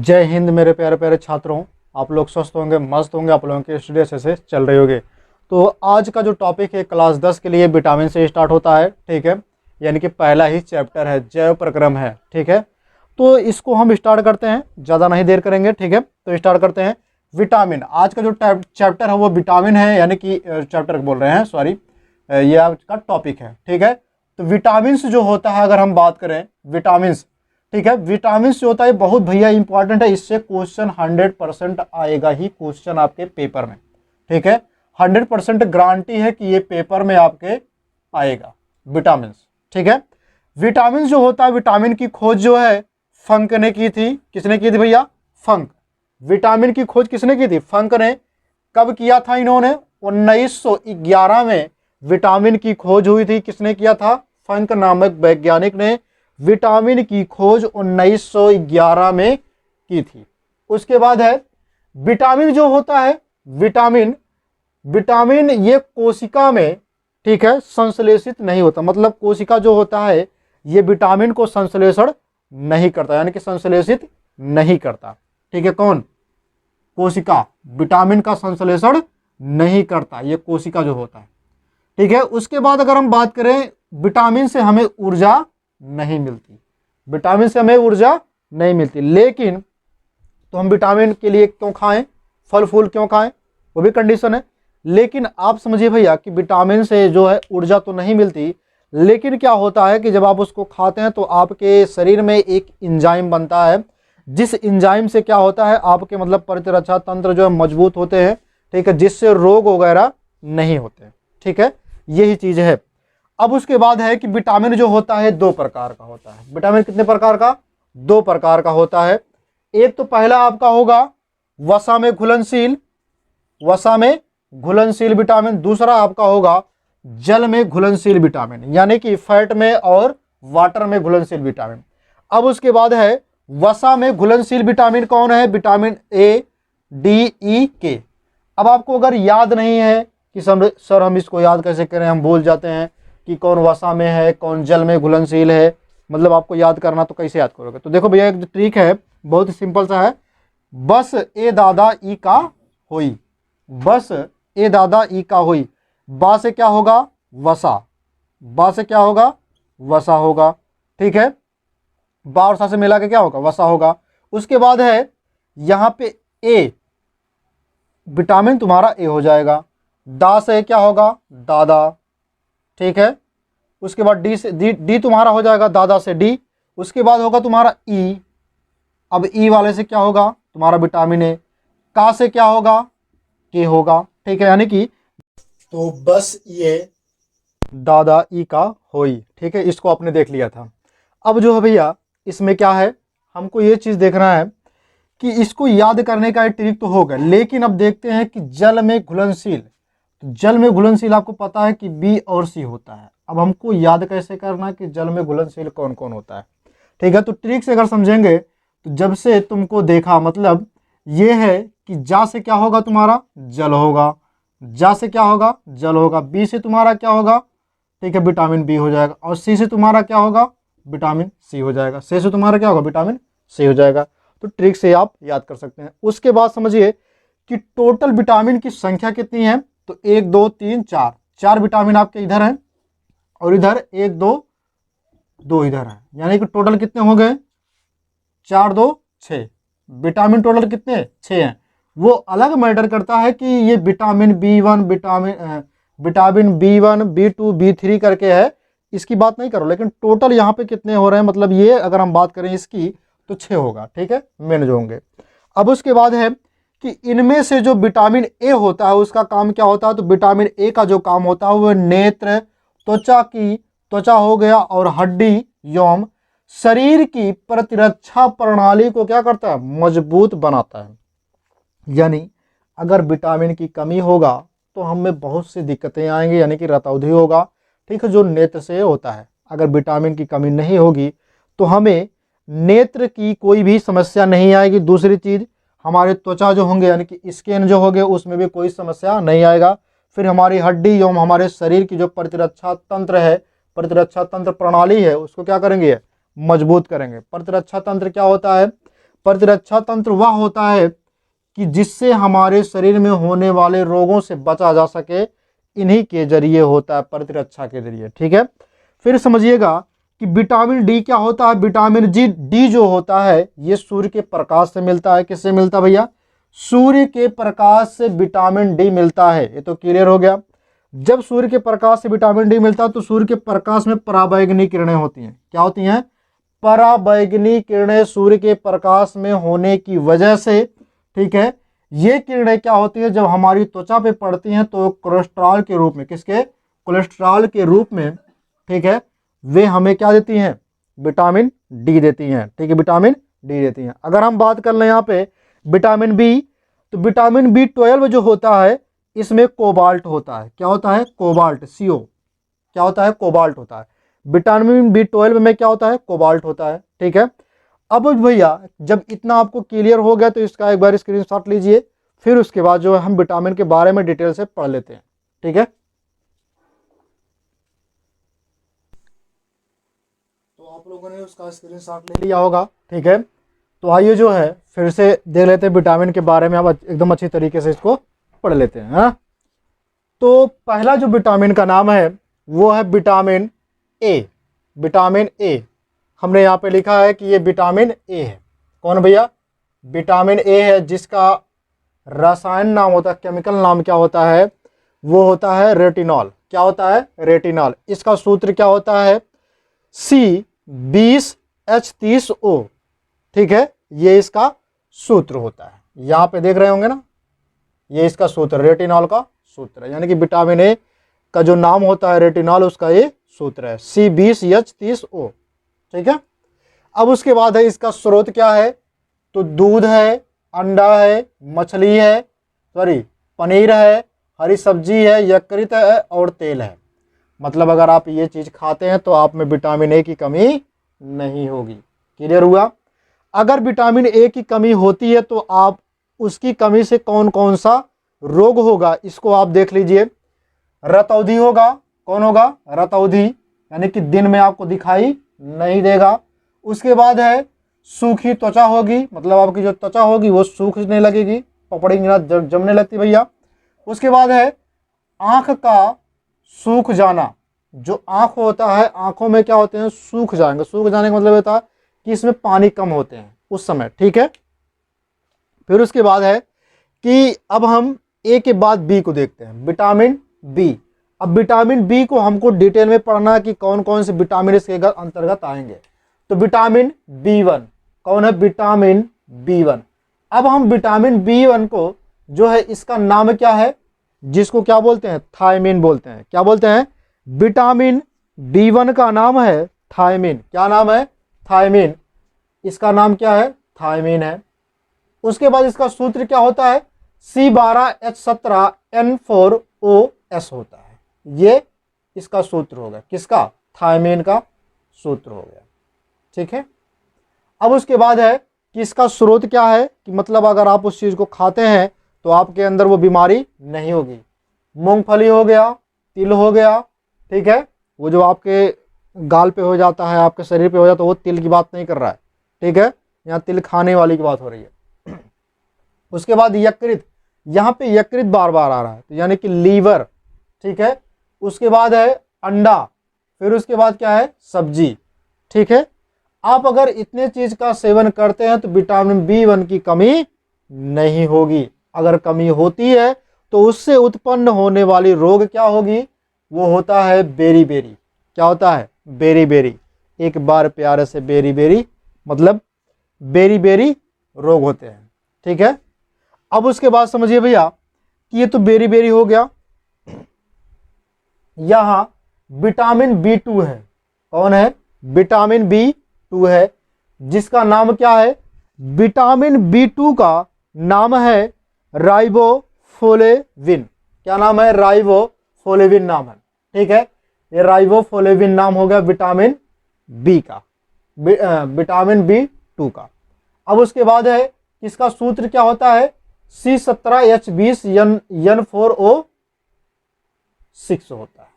जय हिंद मेरे प्यारे प्यारे छात्रों, आप लोग स्वस्थ होंगे, मस्त होंगे, आप लोगों की स्टडी अच्छे से चल रही होगी। तो आज का जो टॉपिक है क्लास 10 के लिए विटामिन से स्टार्ट होता है, ठीक है। यानी कि पहला ही चैप्टर है, जैव प्रक्रम है, ठीक है। तो इसको हम स्टार्ट करते हैं, ज़्यादा नहीं देर करेंगे, ठीक है। तो स्टार्ट करते हैं। विटामिन, आज का जो चैप्टर है वो विटामिन है, यानी कि चैप्टर बोल रहे हैं, सॉरी, ये आज का टॉपिक है, ठीक है। तो विटामिन्स जो होता है, अगर हम बात करें विटामिन्स, ठीक है, विटामिन्स जो होता है बहुत भैया इंपॉर्टेंट है। इससे क्वेश्चन 100% आएगा ही क्वेश्चन आपके पेपर में, ठीक है। 100% गारंटी है कि ये पेपर में आपके आएगा विटामिन्स, ठीक है। विटामिन जो होता है, विटामिन की खोज जो है फंक ने की थी। किसने की थी भैया? फंक। विटामिन की खोज किसने की थी? फंक ने। कब किया था इन्होंने? 1911 में विटामिन की खोज हुई थी। किसने किया था? फंक नामक वैज्ञानिक ने विटामिन की खोज 1911 में की थी। उसके बाद है विटामिन जो होता है, विटामिन ये कोशिका में, ठीक है, संश्लेषित नहीं होता। मतलब कोशिका जो होता है ये विटामिन को संश्लेषण नहीं करता, यानी कि संश्लेषित नहीं करता, ठीक है। कौन? कोशिका विटामिन का संश्लेषण नहीं करता, ये कोशिका जो होता है, ठीक है। उसके बाद अगर हम बात करें, विटामिन से हमें ऊर्जा नहीं मिलती, विटामिन से हमें ऊर्जा नहीं मिलती। लेकिन तो हम विटामिन के लिए क्यों खाएं, फल फूल क्यों खाएं, वो भी कंडीशन है। लेकिन आप समझिए भैया कि विटामिन से जो है ऊर्जा तो नहीं मिलती, लेकिन क्या होता है कि जब आप उसको खाते हैं तो आपके शरीर में एक एंजाइम बनता है, जिस एंजाइम से क्या होता है, आपके मतलब प्रतिरक्षा तंत्र जो है मजबूत होते हैं, ठीक है, जिससे रोग वगैरह नहीं होते, ठीक है। यही चीज है। अब उसके बाद है कि विटामिन जो होता है दो प्रकार का होता है। विटामिन कितने प्रकार का? दो प्रकार का होता है। एक तो पहला आपका होगा वसा में घुलनशील, वसा में घुलनशील विटामिन। दूसरा आपका होगा जल में घुलनशील विटामिन, यानी कि फैट में और वाटर में घुलनशील विटामिन। अब उसके बाद है वसा में घुलनशील विटामिन। कौन है? विटामिन ए, डी, ई, के। अब आपको अगर याद नहीं है कि सर हम इसको याद कैसे करें, हम भूल जाते हैं कि कौन वसा में है, कौन जल में घुलनशील है, मतलब आपको याद करना, तो कैसे याद करोगे? तो देखो भैया, एक ट्रिक है, बहुत ही सिंपल सा है। बस ए दादा ई का होई, बस ए दादा ई का होई। बा से क्या होगा? वसा। बा से क्या होगा? वसा होगा, ठीक है। बा और सा से मिला के क्या होगा? वसा होगा। उसके बाद है यहाँ पे ए, विटामिन तुम्हारा ए हो जाएगा। दा से क्या होगा? दादा, ठीक है। उसके बाद डी से डी तुम्हारा हो जाएगा, दादा से डी। उसके बाद होगा तुम्हारा ई। अब ई वाले से क्या होगा? तुम्हारा विटामिन ए। का से क्या होगा? के होगा, ठीक है। यानी कि तो बस ये दादा ई का होई, ठीक है। इसको आपने देख लिया था। अब जो है भैया, इसमें क्या है, हमको ये चीज देखना है कि इसको याद करने का एक ट्रिक तो होगा, लेकिन अब देखते हैं कि जल में घुलनशील, तो जल में घुलनशील आपको पता है कि बी और सी होता है। अब हमको याद कैसे करना कि जल में घुलनशील कौन कौन होता है, ठीक है। तो ट्रिक से अगर समझेंगे तो जब से तुमको देखा, मतलब ये है कि जा से क्या होगा? तुम्हारा जल होगा। जा से क्या होगा? जल होगा। बी से तुम्हारा क्या होगा? ठीक है, विटामिन बी हो जाएगा। और सी से तुम्हारा क्या होगा? विटामिन सी हो जाएगा। सी से तुम्हारा क्या होगा? विटामिन सी हो जाएगा। तो ट्रिक से आप याद कर सकते हैं। उसके बाद समझिए कि टोटल विटामिन की संख्या कितनी है। तो 1 2 3 4, 4 विटामिन आपके इधर हैं और इधर 1 2 2 इधर है, यानी कि टोटल कितने हो गए? 4 2 6 विटामिन। टोटल कितने? 6 हैं। वो अलग मैटर करता है कि ये vitamin B1, vitamin B1, B2, B3 करके है, इसकी बात नहीं करो, लेकिन टोटल यहाँ पे कितने हो रहे हैं, मतलब ये अगर हम बात करें इसकी तो 6 होगा, ठीक है, मेन जो होंगे। अब उसके बाद है कि इनमें से जो विटामिन ए होता है उसका काम क्या होता है? तो विटामिन ए का जो काम होता है वो नेत्र, त्वचा हो गया और हड्डी एवं शरीर की प्रतिरक्षा प्रणाली को क्या करता है? मजबूत बनाता है। यानी अगर विटामिन की कमी होगा तो हमें बहुत सी दिक्कतें आएंगी, यानी कि रतौंधी होगा, ठीक है, जो नेत्र से होता है। अगर विटामिन की कमी नहीं होगी तो हमें नेत्र की कोई भी समस्या नहीं आएगी। दूसरी चीज, हमारे त्वचा जो होंगे यानी कि स्किन जो होंगे उसमें भी कोई समस्या नहीं आएगा। फिर हमारी हड्डी एवं हमारे शरीर की जो प्रतिरक्षा तंत्र है, प्रतिरक्षा तंत्र प्रणाली है, उसको क्या करेंगे, मजबूत करेंगे। प्रतिरक्षा तंत्र क्या होता है, प्रतिरक्षा तंत्र वह होता है कि जिससे हमारे शरीर में होने वाले रोगों से बचा जा सके, इन्हीं के जरिए होता है, प्रतिरक्षा के जरिए। ठीक है, फिर समझिएगा कि विटामिन डी क्या होता है। विटामिन डी जो होता है ये सूर्य के प्रकाश से मिलता है। किससे मिलता है भैया, सूर्य के प्रकाश से विटामिन डी मिलता है। ये तो क्लियर हो गया। जब सूर्य के प्रकाश से विटामिन डी मिलता है तो सूर्य के प्रकाश में पराबैंगनी किरणें होती हैं। क्या होती हैं, पराबैंगनी किरणें सूर्य के प्रकाश में होने की वजह से, ठीक है, ये किरणें क्या होती है, जब हमारी त्वचा पे पड़ती हैं तो कोलेस्ट्रॉल के रूप में, किसके, कोलेस्ट्रॉल के रूप में, ठीक है, वे हमें क्या देती हैं, विटामिन डी देती हैं। ठीक है, विटामिन डी देती हैं। अगर हम बात कर लें यहाँ पे विटामिन बी, तो विटामिन बी 12 जो होता है इसमें कोबाल्ट होता है। क्या होता है, कोबाल्ट, CO, क्या होता है, कोबाल्ट होता है। विटामिन बी 12 में क्या होता है, कोबाल्ट होता है। ठीक है, अब भैया जब इतना आपको क्लियर हो गया तो इसका एक बार स्क्रीनशॉट लीजिए, फिर उसके बाद जो है हम विटामिन के बारे में डिटेल से पढ़ लेते हैं। ठीक है, तो आप लोगों ने उसका स्क्रीनशॉट ले लिया होगा। ठीक है, तो आइए जो है फिर से देख लेते हैं विटामिन के बारे में, अब एकदम अच्छी तरीके से इसको पढ़ लेते हैं। हाँ, तो पहला जो विटामिन का नाम है वो है विटामिन ए। विटामिन ए हमने यहाँ पे लिखा है कि ये विटामिन ए है। कौन भैया, विटामिन ए है, जिसका रसायन नाम होता है, केमिकल नाम क्या होता है, वो होता है रेटिनॉल। क्या होता है, रेटिनॉल। इसका सूत्र क्या होता है, C20H30O। ठीक है, ये इसका सूत्र होता है। यहाँ पे देख रहे होंगे ना, ये इसका सूत्र, रेटिनॉल का सूत्र है। यानी कि विटामिन ए का जो नाम होता है रेटिनॉल, उसका ये सूत्र है C20H30O। ठीक है, अब उसके बाद है इसका स्रोत क्या है, तो दूध है, अंडा है, मछली है, सॉरी पनीर है, हरी सब्जी है, यकृत है और तेल है। मतलब अगर आप ये चीज़ खाते हैं तो आप में विटामिन ए की कमी नहीं होगी। क्लियर हुआ। अगर विटामिन ए की कमी होती है तो आप उसकी कमी से कौन कौन सा रोग होगा, इसको आप देख लीजिए। रतौंधी होगा। कौन होगा, रतौंधी, यानी कि दिन में आपको दिखाई नहीं देगा। उसके बाद है सूखी त्वचा होगी, मतलब आपकी जो त्वचा होगी वो सूखने लगेगी, पपड़ी जमने लगती भैया। उसके बाद है आँख का सूख जाना। जो आँख होता है, आँखों में क्या होते हैं, सूख जाएंगे। सूख जाने का मतलब होता है कि इसमें पानी कम होते हैं उस समय। ठीक है, फिर उसके बाद है कि अब हम ए के बाद बी को देखते हैं, विटामिन बी। अब विटामिन बी को हमको डिटेल में पढ़ना है कि कौन कौन से विटामिन इसके अंतर्गत आएंगे। तो विटामिन B1, कौन है, विटामिन B1। अब हम विटामिन B1 को जो है इसका नाम क्या है, जिसको क्या बोलते हैं, थायमिन बोलते हैं। क्या बोलते हैं, विटामिन B1 का नाम है थायमिन। क्या नाम है, थायमिन। इसका नाम क्या है, थायमिन है। उसके बाद इसका सूत्र क्या होता है, C12H17N4OS होता है। ये इसका सूत्र हो गया, किसका, थायमिन का सूत्र हो गया। ठीक है, अब उसके बाद है कि इसका स्रोत क्या है, कि मतलब अगर आप उस चीज़ को खाते हैं तो आपके अंदर वो बीमारी नहीं होगी। मूंगफली हो गया, तिल हो गया, ठीक है, वो जो आपके गाल पे हो जाता है, आपके शरीर पे हो जाता है, वो तिल की बात नहीं कर रहा है। ठीक है, यहाँ तिल खाने वाली की बात हो रही है। उसके बाद यकृत, यहाँ पे यकृत बार बार आ रहा है, तो यानी कि लीवर। ठीक है, उसके बाद है अंडा, फिर उसके बाद क्या है, सब्जी। ठीक है, आप अगर इतने चीज का सेवन करते हैं तो विटामिन B1 की कमी नहीं होगी। अगर कमी होती है तो उससे उत्पन्न होने वाली रोग क्या होगी, वो होता है बेरी बेरी। क्या होता है, बेरी बेरी। एक बार प्यारे से बेरी बेरी, मतलब बेरी बेरी रोग होते हैं। ठीक है, अब उसके बाद समझिए भैया कि ये तो बेरी बेरी हो गया। यहां विटामिन B2 है। कौन है, विटामिन B2 है, जिसका नाम क्या है, विटामिन B2 का नाम है राइबोफ्लेविन। क्या नाम है, राइबोफ्लेविन नाम है। ठीक है, ये राइबोफ्लेविन नाम हो गया विटामिन बी का, विटामिन B2 का। अब उसके बाद है किसका सूत्र क्या होता है, C17H20N4O6 होता है,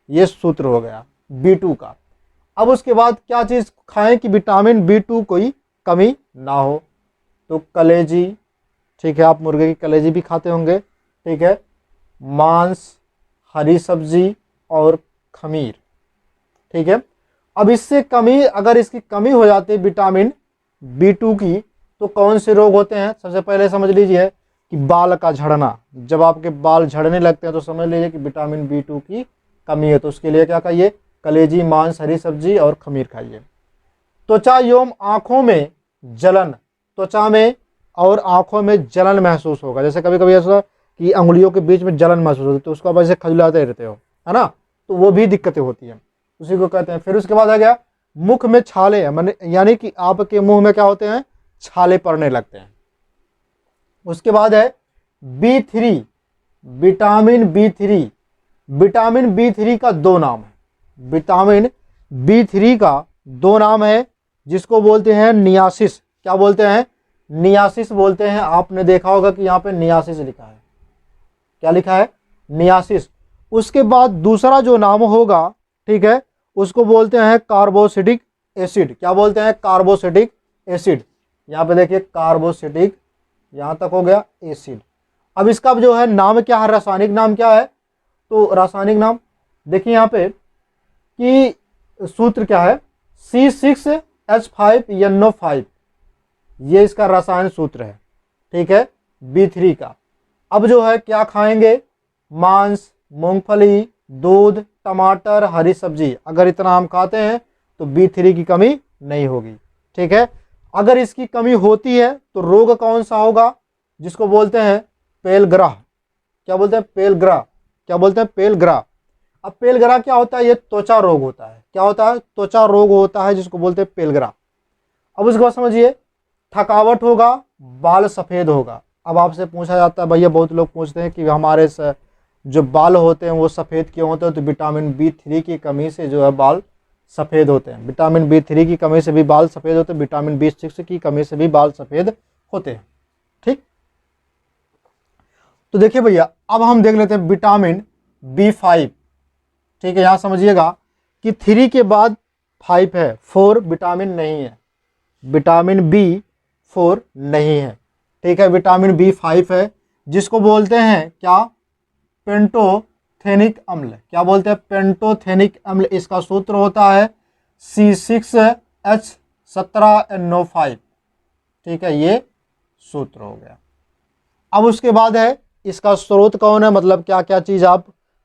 ये सूत्र हो गया B2 का। अब उसके बाद क्या चीज खाएं कि विटामिन B2 कोई कमी ना हो, तो कलेजी, ठीक है, आप मुर्गे की कलेजी भी खाते होंगे, ठीक है, मांस, हरी सब्जी और खमीर, ठीक है। अब इससे कमी, अगर इसकी कमी हो जाती है विटामिन B2 की, तो कौन से रोग होते हैं, सबसे पहले समझ लीजिए कि बाल का झड़ना, जब आपके बाल झड़ने लगते हैं तो समझ लीजिए कि विटामिन B2 की कमी है, तो उसके लिए क्या खाइए, कलेजी, मांस, हरी सब्जी और खमीर खाइए। त्वचा एवं आंखों में जलन, त्वचा में और आंखों में जलन महसूस होगा, जैसे कभी कभी ऐसा कि अंगुलियों के बीच में जलन महसूस होती है, तो उसको आप ऐसे खजुलाते रहते हो, है ना, तो वो भी दिक्कतें होती हैं, उसी को कहते हैं। फिर उसके बाद आ गया मुख में छाले, यानी कि आपके मुंह में क्या होते हैं, छाले पड़ने लगते हैं। उसके बाद है B3, vitamin B3, vitamin B3 का दो नाम है, विटामिन B3 का दो नाम है, जिसको बोलते हैं नियासिस, क्या बोलते हैं, नियासिस बोलते हैं। आपने देखा होगा कि यहाँ पे नियासिस लिखा है, क्या लिखा है, नियासिस। उसके बाद दूसरा जो नाम होगा, ठीक है, उसको बोलते हैं कार्बोसिटिक एसिड, क्या बोलते हैं, कार्बोसिटिक एसिड। यहाँ पे देखिए कार्बोसिटिक, यहाँ तक हो गया एसिड। अब इसका जो है नाम क्या है, रासायनिक नाम क्या है, तो रासायनिक नाम देखिए यहाँ पे कि सूत्र क्या है, C6H5NO5, ये इसका रसायन सूत्र है, ठीक है, B3 का। अब जो है क्या खाएंगे, मांस, मूंगफली, दूध, टमाटर, हरी सब्जी, अगर इतना हम खाते हैं तो B3 की कमी नहीं होगी, ठीक है। अगर इसकी कमी होती है तो रोग कौन सा होगा, जिसको बोलते हैं पेलग्राह, क्या बोलते हैं, पेलग्राह, क्या बोलते हैं, पेलग्राह। अब पेलग्राह क्या होता है, ये त्वचा रोग होता है, क्या होता है, त्वचा रोग होता है, जिसको बोलते हैं पेलग्राह। अब उसके बाद समझिए, थकावट होगा, बाल सफ़ेद होगा। अब आपसे पूछा जाता है, भैया बहुत लोग पूछते हैं कि हमारे जो बाल होते हैं वो सफ़ेद क्यों होते हैं, तो विटामिन B3 की कमी से जो है बाल सफ़ेद होते हैं, विटामिन B3 की कमी से भी बाल सफ़ेद होते हैं, विटामिन B6 की कमी से भी बाल सफ़ेद होते हैं, ठीक। तो देखिए भैया, अब हम देख लेते हैं विटामिन B5, ठीक है, यहाँ समझिएगा कि 3 के बाद 5 है, 4 विटामिन नहीं है, विटामिन B4 नहीं है, ठीक है, विटामिन B5 है, जिसको बोलते हैं क्या, पेंटोथेनिक अम्ल, क्या बोलते हैं, पेंटोथेनिक अम्ल। इसका सूत्र होता है C6H17NO5, ठीक है, ये सूत्र हो गया। अब उसके बाद है इसका स्रोत कौन है, मतलब क्या क्या चीज़ आप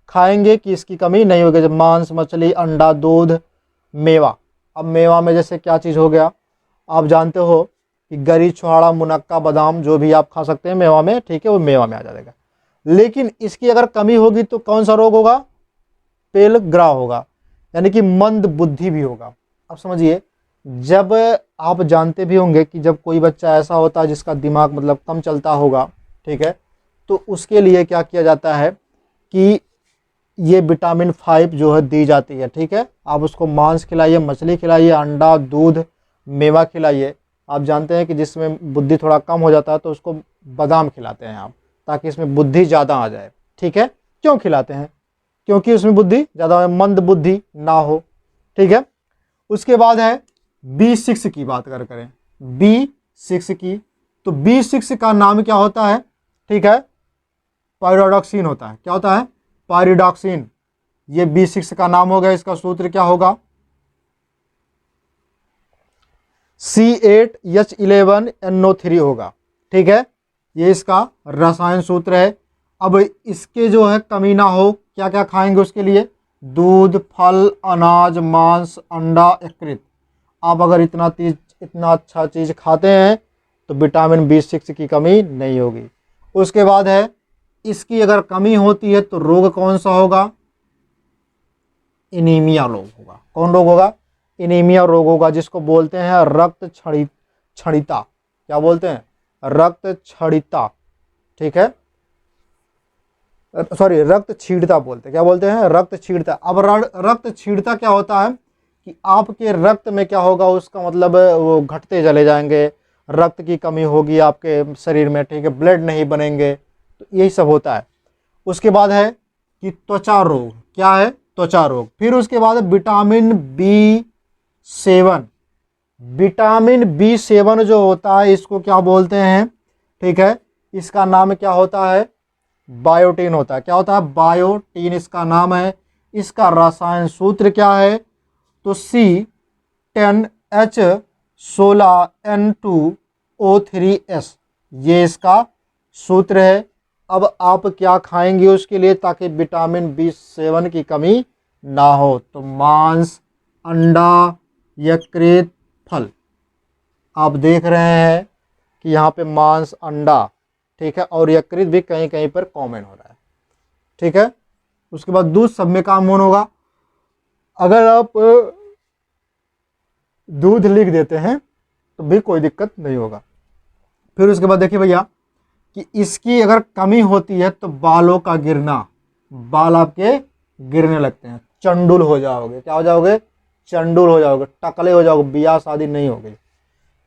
खाएंगे कि इसकी कमी नहीं होगी, जब मांस, मछली, अंडा, दूध, मेवा। अब मेवा में जैसे क्या चीज़ हो गया, आप जानते हो कि गरी, छुहाड़ा, मुनक्का, बादाम, जो भी आप खा सकते हैं मेवा में, ठीक है, वो मेवा में आ जाएगा। लेकिन इसकी अगर कमी होगी तो कौन सा रोग होगा, पेलग्राह होगा, यानी कि मंद बुद्धि भी होगा। अब समझिए, जब आप जानते भी होंगे कि जब कोई बच्चा ऐसा होता है जिसका दिमाग मतलब कम चलता होगा, ठीक है, तो उसके लिए क्या किया जाता है कि ये विटामिन 5 जो है दी जाती है, ठीक है। आप उसको मांस खिलाइए, मछली खिलाइए, अंडा, दूध, मेवा खिलाइए। आप जानते हैं कि जिसमें बुद्धि थोड़ा कम हो जाता है तो उसको बादाम खिलाते हैं आप, ताकि इसमें बुद्धि ज़्यादा आ जाए, ठीक है। क्यों खिलाते हैं, क्योंकि उसमें बुद्धि ज़्यादा, मंद बुद्धि ना हो, ठीक है। उसके बाद है B6 की बात करें, B6 की, तो B6 का नाम क्या होता है, ठीक है, पायरिडॉक्सिन होता है, क्या होता है, पायरिडॉक्सिन, ये B6 का नाम हो गया। इसका सूत्र क्या होगा, C8H11NO3 होगा, ठीक है, ये इसका रसायन सूत्र है। अब इसके जो है कमी ना हो, क्या क्या खाएंगे उसके लिए, दूध, फल, अनाज, मांस, अंडा, यकृत। आप अगर इतना अच्छा चीज़ खाते हैं तो विटामिन B6 की कमी नहीं होगी। उसके बाद है इसकी अगर कमी होती है तो रोग कौन सा होगा, एनीमिया रोग होगा। कौन रोग होगा, एनीमिया रोग होगा, जिसको बोलते हैं रक्त क्षणिता, क्या बोलते हैं, रक्त क्षणिता, ठीक है, सॉरी रक्त छीड़ता बोलते हैं, क्या बोलते हैं, रक्त छीड़ता। अब रक्त छीड़ता क्या होता है कि आपके रक्त में क्या होगा, उसका मतलब वो घटते चले जाएंगे, रक्त की कमी होगी आपके शरीर में, ठीक है, ब्लड नहीं बनेंगे, तो यही सब होता है। उसके बाद है कि त्वचा रोग, क्या है, त्वचा रोग। फिर उसके बाद विटामिन B7, विटामिन B7 जो होता है इसको क्या बोलते हैं, ठीक है, इसका नाम क्या होता है, बायोटीन होता है। क्या होता है, बायोटीन इसका नाम है। इसका रसायन सूत्र क्या है, तो C10H16N2O3S, ये इसका सूत्र है। अब आप क्या खाएंगे उसके लिए ताकि विटामिन B7 की कमी ना हो, तो मांस, अंडा, यकृत, फल। आप देख रहे हैं कि यहाँ पे मांस, अंडा, ठीक है, और यकृत भी कहीं कहीं पर कॉमन हो रहा है, ठीक है। उसके बाद दूध सब में कॉमन होगा। अगर आप दूध लिख देते हैं तो भी कोई दिक्कत नहीं होगा। फिर उसके बाद देखिए भैया कि इसकी अगर कमी होती है तो बालों का गिरना, बाल आपके गिरने लगते हैं, चंडुल हो जाओगे। क्या हो जाओगे, चंडुल हो जाओगे, टकले हो जाओगे, ब्याह शादी नहीं होगी,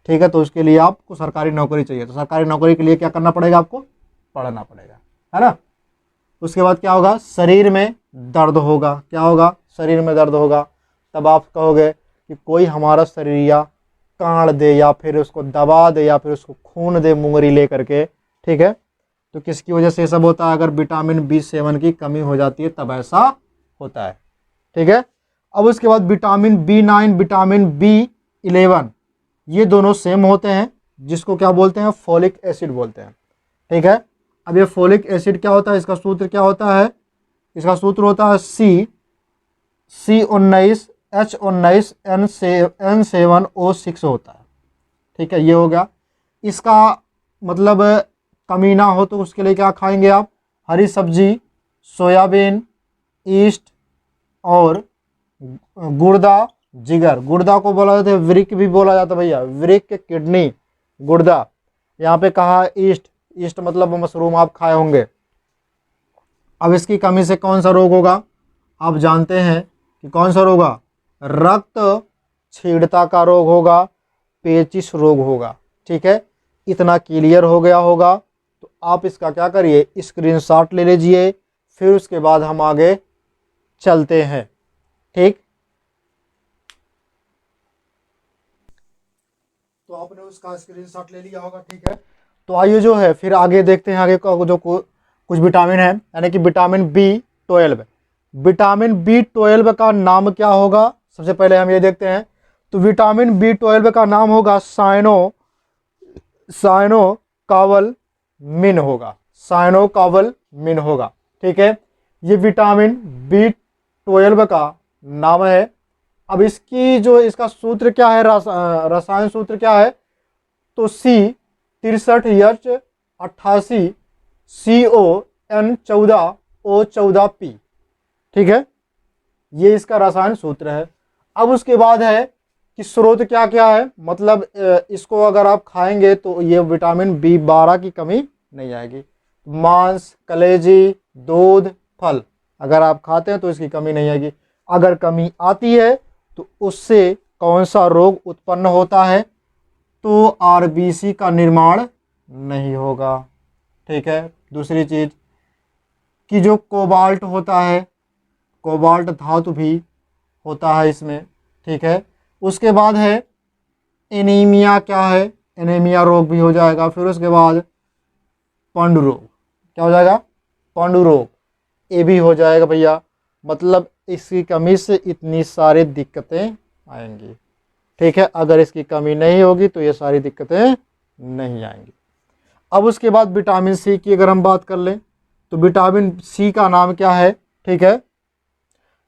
ठीक है। तो उसके लिए आपको सरकारी नौकरी चाहिए, तो सरकारी नौकरी के लिए क्या करना पड़ेगा, आपको पढ़ना पड़ेगा, है ना। उसके बाद क्या होगा, शरीर में दर्द होगा। क्या होगा, शरीर में दर्द होगा। तब आप कहोगे कि कोई हमारा शरीरिया काट दे या फिर उसको दबा दे या फिर उसको खून दे मुंगरी ले करके, ठीक है। तो किसकी वजह से ये सब होता है, अगर विटामिन B7 की कमी हो जाती है तब ऐसा होता है, ठीक है। अब उसके बाद विटामिन B9, विटामिन B11, ये दोनों सेम होते हैं, जिसको क्या बोलते हैं, फोलिक एसिड बोलते हैं, ठीक है। अब ये फोलिक एसिड क्या होता है, इसका सूत्र क्या होता है, इसका सूत्र होता है C19H19N7O6 होता है, ठीक है। ये हो गया। इसका मतलब कमी ना हो तो उसके लिए क्या खाएंगे आप, हरी सब्जी, सोयाबीन, ईस्ट और गुर्दा, जिगर। गुर्दा को बोला जाता है वृक्क भी बोला जाता है भैया, वृक्क, किडनी, गुर्दा। यहाँ पे कहा ईस्ट, ईस्ट मतलब मशरूम आप खाए होंगे। अब इसकी कमी से कौन सा रोग होगा, आप जानते हैं कि कौन सा रोग होगा, रक्त छीड़ता का रोग होगा, पेचिश रोग होगा, ठीक है। इतना क्लियर हो गया होगा तो आप इसका क्या करिए, स्क्रीनशॉट ले लीजिए। फिर उसके बाद हम आगे चलते हैं, ठीक। तो आपने उसका स्क्रीनशॉट ले लिया होगा, ठीक है। तो आइए जो है फिर आगे देखते हैं, आगे का जो कुछ विटामिन है, यानी कि विटामिन B12। विटामिन B12 का नाम क्या होगा, सबसे पहले हम ये देखते हैं। तो विटामिन B12 का नाम होगा साइनोकावलमिन होगा, साइनोकावलमिन होगा, ठीक है। ये विटामिन B12 का नाम है। अब इसकी जो इसका सूत्र क्या है, रसायन सूत्र क्या है, तो C63H88CON14O14P, ठीक है। ये इसका रसायन सूत्र है। अब उसके बाद है कि स्रोत क्या क्या है, मतलब इसको अगर आप खाएंगे तो ये विटामिन B12 की कमी नहीं आएगी। मांस, कलेजी, दूध, फल अगर आप खाते हैं तो इसकी कमी नहीं आएगी। अगर कमी आती है तो उससे कौन सा रोग उत्पन्न होता है, तो RBC का निर्माण नहीं होगा, ठीक है। दूसरी चीज कि जो कोबाल्ट होता है, कोबाल्ट धातु भी होता है इसमें, ठीक है। उसके बाद है एनीमिया, क्या है, एनीमिया रोग भी हो जाएगा। फिर उसके बाद पांडु रोग, क्या हो जाएगा, पांडु रोग, ये भी हो जाएगा भैया। मतलब इसकी कमी से इतनी सारी दिक्कतें आएंगी, ठीक है। अगर इसकी कमी नहीं होगी तो ये सारी दिक्कतें नहीं आएंगी। अब उसके बाद विटामिन C की अगर हम बात कर लें तो विटामिन C का नाम क्या है, ठीक है,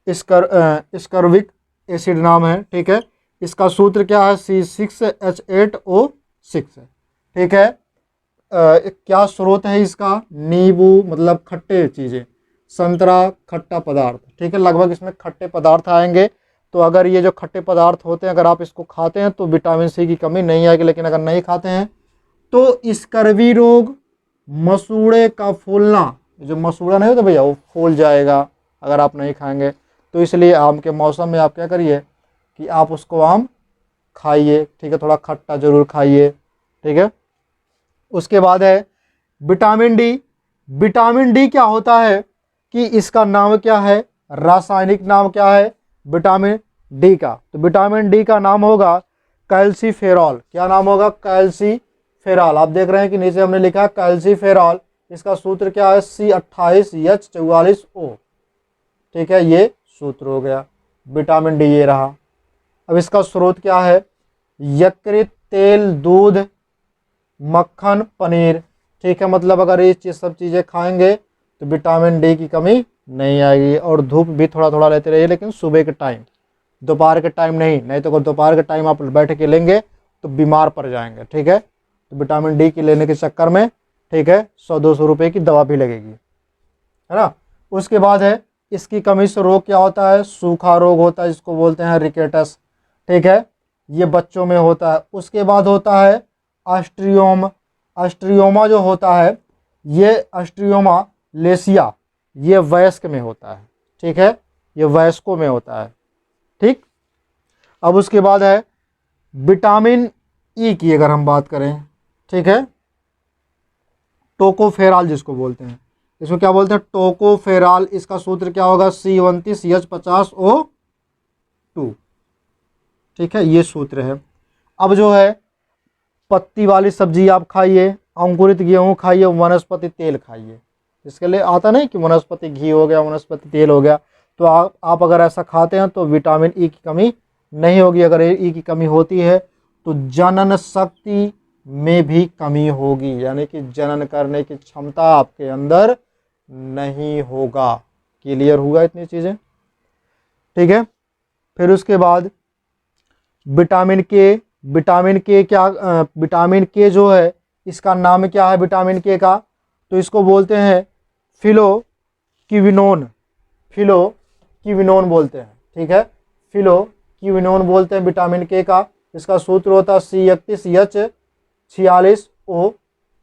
स्कर्विक एसिड नाम है, ठीक है। इसका सूत्र क्या है, C6H8O6, ठीक है। क्या स्रोत है इसका, नींबू मतलब खट्टे चीज़ें, संतरा खट्टा पदार्थ, ठीक है। लगभग इसमें खट्टे पदार्थ आएंगे। तो अगर ये जो खट्टे पदार्थ होते हैं अगर आप इसको खाते हैं तो विटामिन C की कमी नहीं आएगी। लेकिन अगर नहीं खाते हैं तो स्कर्वी रोग, मसूड़े का फूलना, जो मसूड़ा नहीं होता भैया वो फूल जाएगा अगर आप नहीं खाएंगे। तो इसलिए आम के मौसम में आप क्या करिए कि आप उसको आम खाइए, ठीक है, थोड़ा खट्टा ज़रूर खाइए, ठीक है। उसके बाद है विटामिन डी। विटामिन डी क्या होता है कि इसका नाम क्या है, रासायनिक नाम क्या है विटामिन डी का? तो विटामिन डी का नाम होगा कैल्सीफेरॉल। क्या नाम होगा? कैल्सीफेरॉल। आप देख रहे हैं कि नीचे हमने लिखा है कैल्सीफेरॉल। इसका सूत्र क्या है? C28H44O। ठीक है, ये सूत्र हो गया। विटामिन डी ये रहा। अब इसका स्रोत क्या है? यकृत, तेल, दूध, मक्खन, पनीर। ठीक है, मतलब अगर ये सब चीज़ें खाएंगे तो विटामिन डी की कमी नहीं आएगी। और धूप भी थोड़ा थोड़ा लेते रहिए, लेकिन सुबह के टाइम, दोपहर के टाइम नहीं तो अगर दोपहर के टाइम आप बैठ के लेंगे तो बीमार पड़ जाएंगे। ठीक है, तो विटामिन डी की लेने के चक्कर में, ठीक है, 100-200 रुपये की दवा भी लगेगी, है ना। उसके बाद है इसकी कमी से रोग क्या होता है? सूखा रोग होता है, जिसको बोलते हैं रिकेटस। ठीक है, ये बच्चों में होता है। उसके बाद होता है अस्ट्रियोमा जो होता है, ये अस्ट्रियोमा लेसिया, ये वयस्क में होता है। ठीक है, ये वयस्कों में होता है। ठीक, अब उसके बाद है विटामिन ई की अगर हम बात करें, ठीक है, टोकोफेराल जिसको बोलते हैं, इसको क्या बोलते हैं? टोकोफेराल। इसका सूत्र क्या होगा? C29H50O2। ठीक है, ये सूत्र है। अब जो है पत्ती वाली सब्जी आप खाइए, अंकुरित गेहूं खाइए, वनस्पति तेल खाइए। इसके लिए आता नहीं कि वनस्पति घी हो गया, वनस्पति तेल हो गया। तो आप अगर ऐसा खाते हैं तो विटामिन ई की कमी नहीं होगी। अगर ई की कमी होती है तो जनन शक्ति में भी कमी होगी, यानी कि जनन करने की क्षमता आपके अंदर नहीं होगा। क्लियर हुआ इतनी चीज़ें? ठीक है, फिर उसके बाद विटामिन के। विटामिन के क्या, विटामिन के जो है इसका नाम क्या है विटामिन के का? तो इसको बोलते हैं फिलोक्विनोन। फिलोक्विनोन बोलते हैं। ठीक है, फिलोक्विनोन बोलते हैं विटामिन के का। इसका सूत्र होता है C31H46O2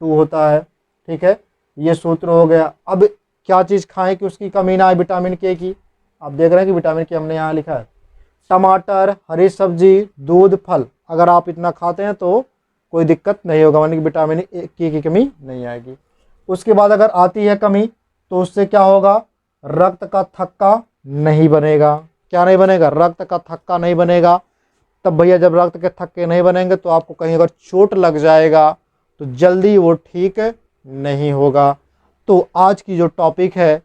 होता है। ठीक है, ये सूत्र हो गया। अब क्या चीज़ खाएं कि उसकी कमी ना आए विटामिन के की? आप देख रहे हैं कि विटामिन के हमने यहाँ लिखा है टमाटर, हरी सब्जी, दूध, फल। अगर आप इतना खाते हैं तो कोई दिक्कत नहीं होगा, यानी कि विटामिन के की कमी नहीं आएगी। उसके बाद अगर आती है कमी तो उससे क्या होगा? रक्त का थक्का नहीं बनेगा। क्या नहीं बनेगा? रक्त का थक्का नहीं बनेगा। तब भैया जब रक्त के थक्के नहीं बनेंगे तो आपको कहीं अगर चोट लग जाएगा तो जल्दी वो ठीक नहीं होगा। तो आज की जो टॉपिक है,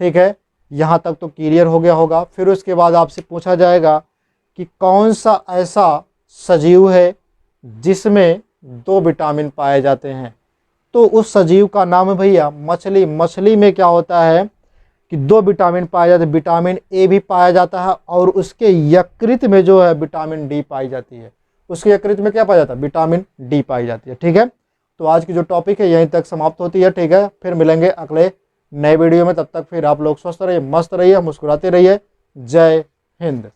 ठीक है, यहाँ तक तो क्लियर हो गया होगा। फिर उसके बाद आपसे पूछा जाएगा कि कौन सा ऐसा सजीव है जिसमें 2 विटामिन पाए जाते हैं? तो उस सजीव का नाम है भैया मछली। मछली में क्या होता है कि 2 विटामिन पाए जाते हैं। विटामिन ए भी पाया जाता है और उसके यकृत में जो है विटामिन डी पाई जाती है। उसके यकृत में क्या पाया जाता है? विटामिन डी पाई जाती है। ठीक है, तो आज की जो टॉपिक है यहीं तक समाप्त होती है। ठीक है, फिर मिलेंगे अगले नए वीडियो में। तब तक फिर आप लोग स्वस्थ रहिए, मस्त रहिए, मुस्कुराते रहिए। जय हिंद।